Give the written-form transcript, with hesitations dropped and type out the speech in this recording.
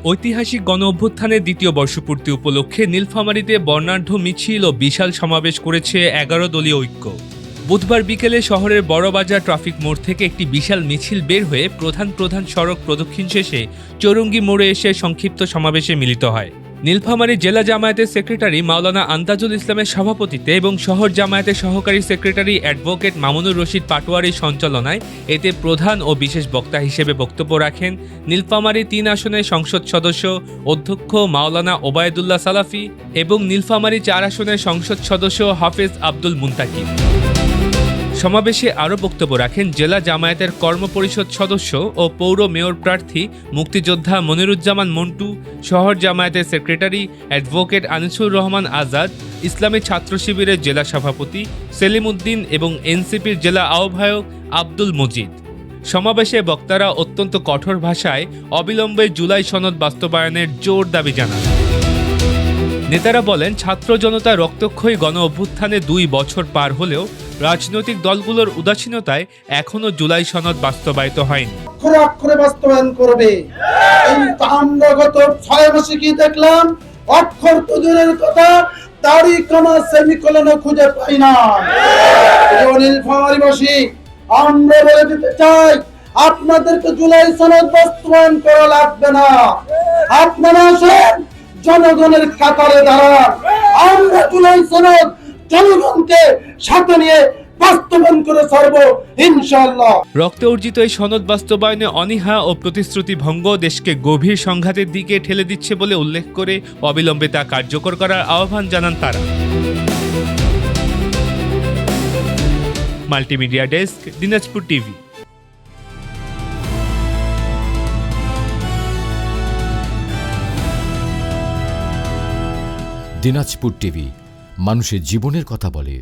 ঐতিহাসিক গণ-অভ্যুত্থানের দ্বিতীয় বর্ষপূর্তি উপলক্ষে নীলফামারীতে বর্ণাঢ্য মিছিল ও বিশাল সমাবেশ করেছে ১১ দলীয় ঐক্য। বুধবার বিকেলে শহরের বড়বাজার ট্রাফিক মোড় থেকে একটি বিশাল মিছিল বের হয়ে প্রধান সড়ক প্রদক্ষিণ শেষে চৌরঙ্গি মোড়ে এসে সংক্ষিপ্ত সমাবেশে মিলিত হয়। নীলফামারী জেলা জামায়াতের সেক্রেটারি মাওলানা আন্তাজুল ইসলামের সভাপতিত্বে এবং শহর জামায়াতের সহকারী সেক্রেটারি অ্যাডভোকেট মামুনুর রশিদ পাটোয়ারির সঞ্চালনায় এতে প্রধান ও বিশেষ বক্তা হিসেবে বক্তব্য রাখেন নীলফামারী ৩ আসনের সংসদ সদস্য অধ্যক্ষ মাওলানা ওবায়দুল্লাহ সালাফি এবং নীলফামারী ৪ আসনের সংসদ সদস্য হাফেজ আব্দুল মুন্তাকিব। সমাবেশে আরও বক্তব্য রাখেন জেলা জামায়াতের কর্মপরিষদ সদস্য ও পৌর মেয়র প্রার্থী মুক্তিযোদ্ধা মনিরুজ্জামান মন্টু, শহর জামায়াতের সেক্রেটারি অ্যাডভোকেট আনিসুর রহমান আজাদ, ইসলামী ছাত্র শিবিরের জেলা সভাপতি সেলিম উদ্দিন এবং এনসিপির জেলা আহ্বায়ক আব্দুল মজিদ। সমাবেশে বক্তারা অত্যন্ত কঠোর ভাষায় অবিলম্বে জুলাই সনদ বাস্তবায়নের জোর দাবি জানান। নেতারা বলেন, ছাত্র জনতা রক্তক্ষয়ী গণ অভ্যুত্থানে ২ বছর পার হলেও রাজনৈতিক দলগুলোর উদাসীনতায় এখনো জুলাই সনদ বাস্তবায়িত হয়নি। অক্ষরে অক্ষরে বাস্তবায়ন করবে, কিন্তু আমরা গত ৬ মাসে কি দেখলাম? অক্ষর তো দূরের কথা, তারিখ কমা সেমিকোলনও খুঁজে পাই না। নীলফামারীবাসী, আমরা বলে দিতে চাই, আপনাদেরকে জুলাই সনদ বাস্তবায়ন করা লাগবে না। আপনারা আসেন, জনগণের কাতারে দাঁড়ান। আমরা জুলাই সনদ জনগণকে সাথে নিয়ে বাস্তবায়ন করে ছাড়ব ইনশাআল্লাহ। রক্তে অর্জিত এই সনদ বাস্তবায়নে অনীহা ও প্রতিশ্রুতি ভঙ্গ দেশকে গভীর সংঘাতের দিকে ঠেলে দিচ্ছে বলে উল্লেখ করে অবিলম্বে তা কার্যকর করার আহ্বান জানান তারা। Multimedia desk, Dinajpur TV. Dinajpur TV, মানুষের জীবনের কথা বলে।